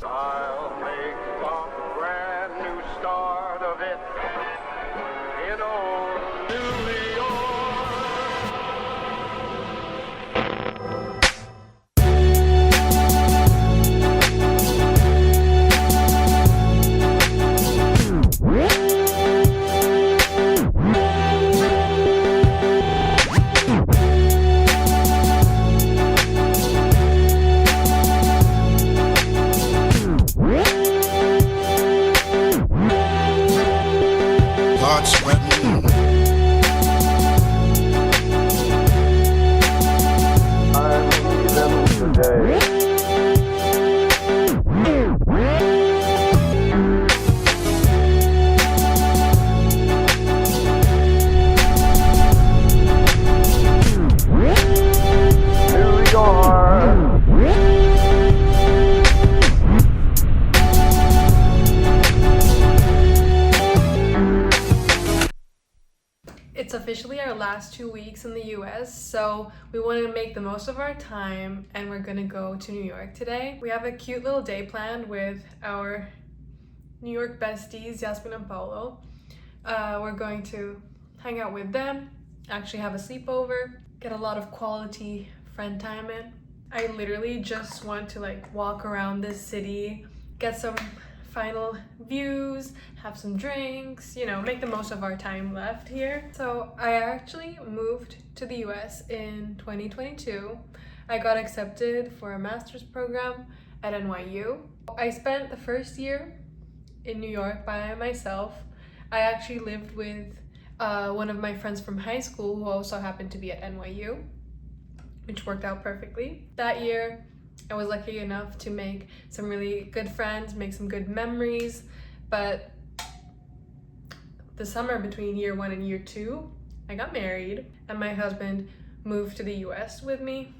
I'll make a brand new start of it in old New York. Blood, sweat, and I'm leaving today. New York. It's officially our last 2 weeks in the US, so we wanted to make the most of our time and we're gonna go to New York today. We have a cute little day planned with our New York besties, Yasmin and Paolo. We're going to hang out with them, actually have a sleepover, get a lot of quality friend time in. I literally just want to walk around this city, get some final views, have some drinks, make the most of our time left here. So I actually moved to the US in 2022. I got accepted for a master's program at NYU. I spent the first year in New York by myself. I actually lived with one of my friends from high school who also happened to be at NYU, which worked out perfectly. That year, I was lucky enough to make some really good friends, make some good memories, but the summer between year 1 and year 2, I got married and my husband moved to the US with me.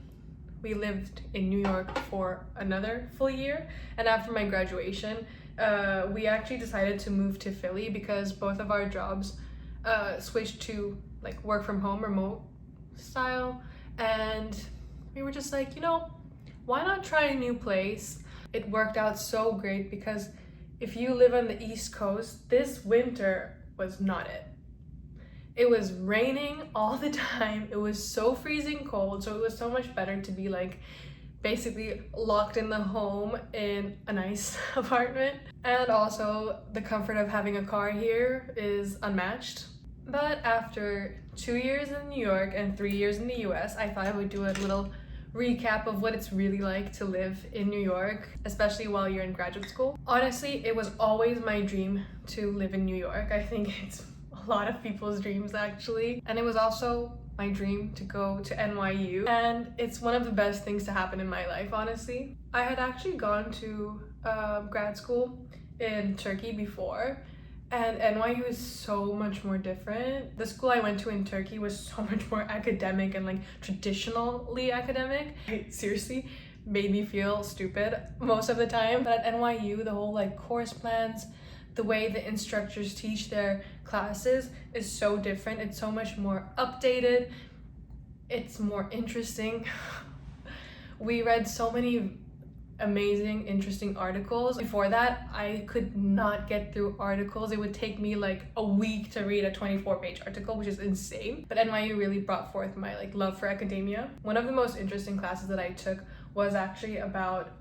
We lived in New York for another full year, and after my graduation, we actually decided to move to Philly because both of our jobs switched to work from home, remote style, and we were just why not try a new place? It worked out so great because if you live on the East Coast, this winter was not it. It was raining all the time. It was so freezing cold, so it was so much better to be basically locked in the home in a nice apartment. And also the comfort of having a car here is unmatched. But after 2 years in New York and 3 years in the US, I thought I would do a little recap of what it's really like to live in New York, especially while you're in graduate school. Honestly, it was always my dream to live in New York. I think it's a lot of people's dreams actually. And it was also my dream to go to NYU, and it's one of the best things to happen in my life, honestly. I had actually gone to grad school in Turkey before, and NYU is so much more different. The school I went to in Turkey was so much more academic and traditionally academic. It seriously made me feel stupid most of the time. But at NYU, the whole course plans, the way the instructors teach their classes is so different. It's so much more updated. It's more interesting. We read so many amazing, interesting articles. Before that, I could not get through articles. It would take me a week to read a 24-page article, which is insane. But NYU really brought forth my love for academia. One of the most interesting classes that I took was actually about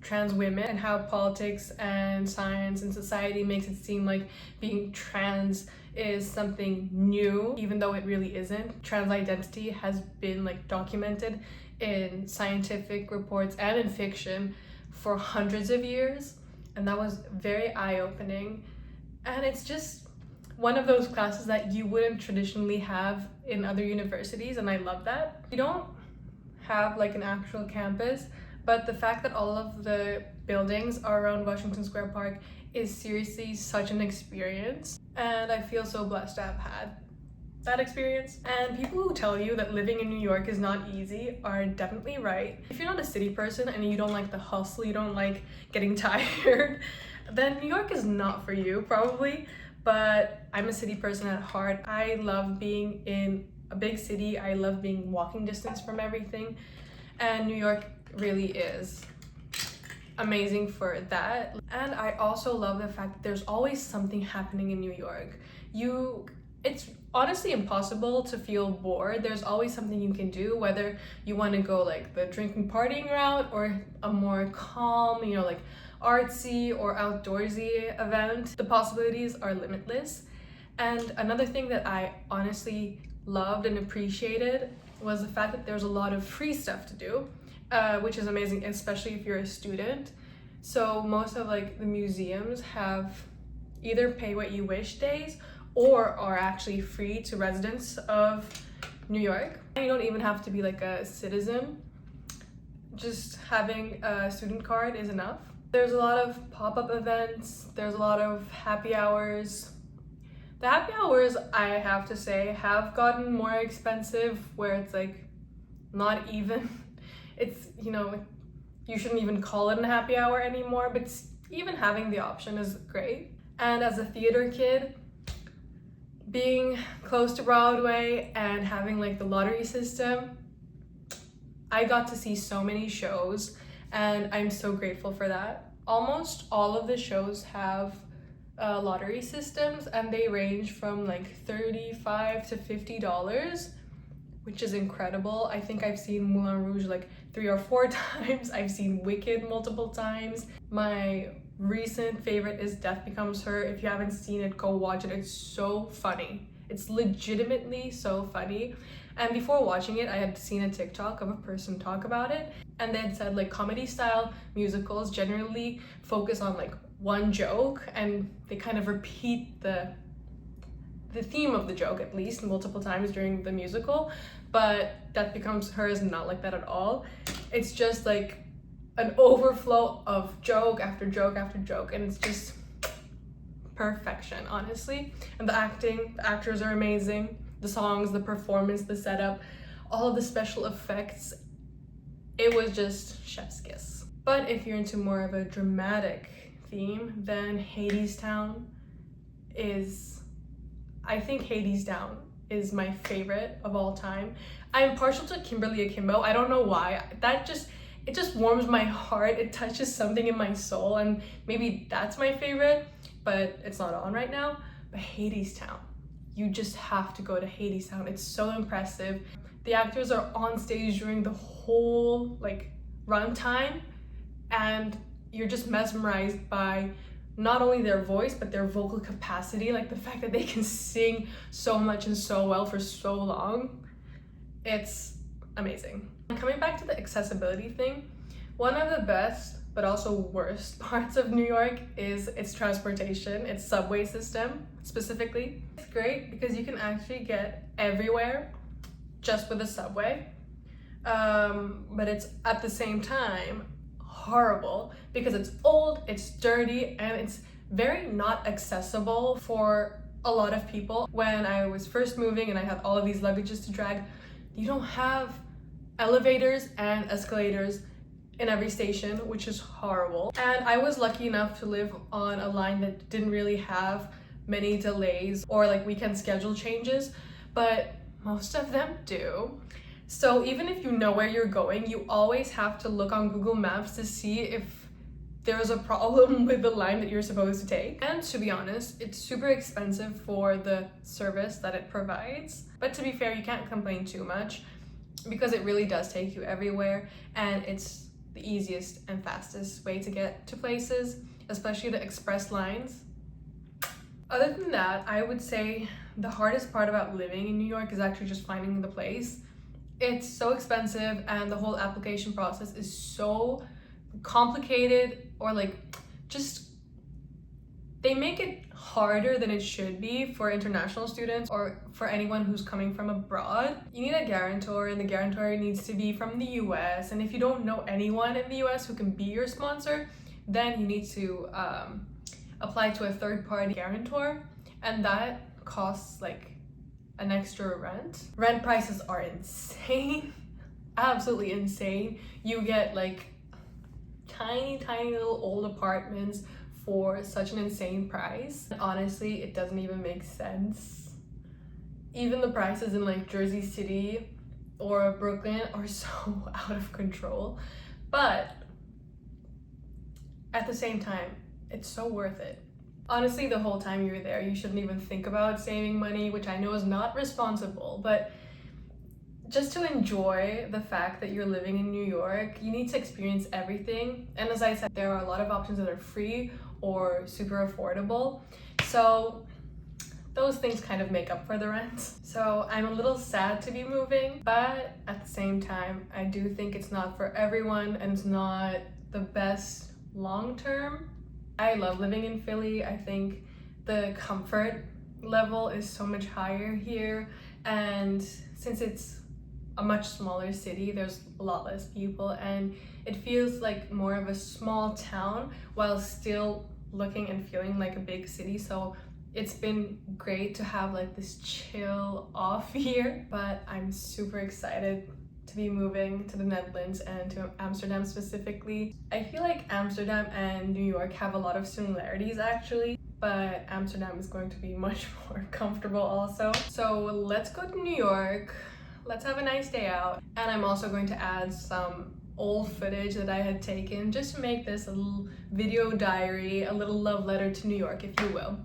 trans women and how politics and science and society makes it seem like being trans is something new, even though it really isn't. Trans identity has been documented in scientific reports and in fiction for hundreds of years, and that was very eye-opening. And it's just one of those classes that you wouldn't traditionally have in other universities, and I love that. We don't have an actual campus, but the fact that all of the buildings are around Washington Square Park is seriously such an experience, and I feel so blessed to have had that experience. And people who tell you that living in New York is not easy are definitely right. If you're not a city person and you don't like the hustle, you don't like getting tired, then New York is not for you, probably. But I'm a city person at heart. I love being in a big city. I love being walking distance from everything, and New York really is amazing for that. And I also love the fact that there's always something happening in New York. It's honestly impossible to feel bored. There's always something you can do, whether you want to go like the drinking partying route or a more calm, like artsy or outdoorsy event. The possibilities are limitless. And another thing that I honestly loved and appreciated was the fact that there's a lot of free stuff to do, which is amazing, especially if you're a student. So most of like the museums have either pay what you wish days or are actually free to residents of New York. And you don't even have to be like a citizen. Just having a student card is enough. There's a lot of pop-up events. There's a lot of happy hours. The happy hours, I have to say, have gotten more expensive, where it's like not even, it's, you shouldn't even call it a happy hour anymore, but even having the option is great. And as a theater kid, being close to Broadway and having like the lottery system, I got to see so many shows and I'm so grateful for that. Almost all of the shows have lottery systems and they range from like $35 to $50, which is incredible. I think I've seen Moulin Rouge like 3 or 4 times. I've seen Wicked multiple times. My recent favorite is Death Becomes Her. If you haven't seen it, go watch it. It's so funny. It's legitimately so funny. And before watching it, I had seen a TikTok of a person talk about it, and they had said like comedy style musicals generally focus on like one joke and they kind of repeat the theme of the joke at least multiple times during the musical, but Death Becomes Her is not like that at all. It's just like an overflow of joke after joke after joke, and it's just perfection, honestly. And the actors are amazing. The songs, the performance, the setup, all of the special effects, it was just chef's kiss. But if you're into more of a dramatic theme, then Hadestown is, I think Hadestown is my favorite of all time. I'm partial to Kimberly Akimbo. I don't know why. It just warms my heart. It touches something in my soul, and maybe that's my favorite, but it's not on right now. But Hadestown, you just have to go to Hadestown. It's so impressive. The actors are on stage during the whole like runtime, and you're just mesmerized by not only their voice, but their vocal capacity, like the fact that they can sing so much and so well for so long. It's amazing. Coming back to the accessibility thing, one of the best but also worst parts of New York is its transportation, its subway system specifically. It's great because you can actually get everywhere just with a subway, but it's at the same time horrible because it's old, it's dirty, and it's very not accessible for a lot of people. When I was first moving and I had all of these luggages to drag, you don't have elevators and escalators in every station, which is horrible. And I was lucky enough to live on a line that didn't really have many delays or like weekend schedule changes, but most of them do. So even if you know where you're going, you always have to look on Google Maps to see if there's a problem with the line that you're supposed to take. And to be honest, it's super expensive for the service that it provides. But to be fair, you can't complain too much because it really does take you everywhere, and it's the easiest and fastest way to get to places, especially the express lines. Other than that, I would say the hardest part about living in New York is actually just finding the place. It's so expensive and the whole application process is so complicated, or like just they make it harder than it should be for international students or for anyone who's coming from abroad. You need a guarantor, and the guarantor needs to be from the US, and if you don't know anyone in the US who can be your sponsor, then you need to apply to a third-party guarantor, and that costs like an extra rent. Rent prices are insane, absolutely insane. You get like tiny little old apartments for such an insane price. Honestly, it doesn't even make sense. Even the prices in like Jersey City or Brooklyn are so out of control. But at the same time, it's so worth it. Honestly, the whole time you're there, you shouldn't even think about saving money, which I know is not responsible, but just to enjoy the fact that you're living in New York, you need to experience everything. And as I said, there are a lot of options that are free or super affordable. So those things kind of make up for the rent. So I'm a little sad to be moving, but at the same time, I do think it's not for everyone and it's not the best long term. I love living in Philly. I think the comfort level is so much higher here, and since it's a much smaller city, there's a lot less people and it feels like more of a small town while still looking and feeling like a big city. So it's been great to have like this chill off here, but I'm super excited to be moving to the Netherlands and to Amsterdam specifically. I feel like Amsterdam and New York have a lot of similarities actually, but Amsterdam is going to be much more comfortable also. So let's go to New York. Let's have a nice day out. And I'm also going to add some old footage that I had taken just to make this a little video diary, a little love letter to New York, if you will.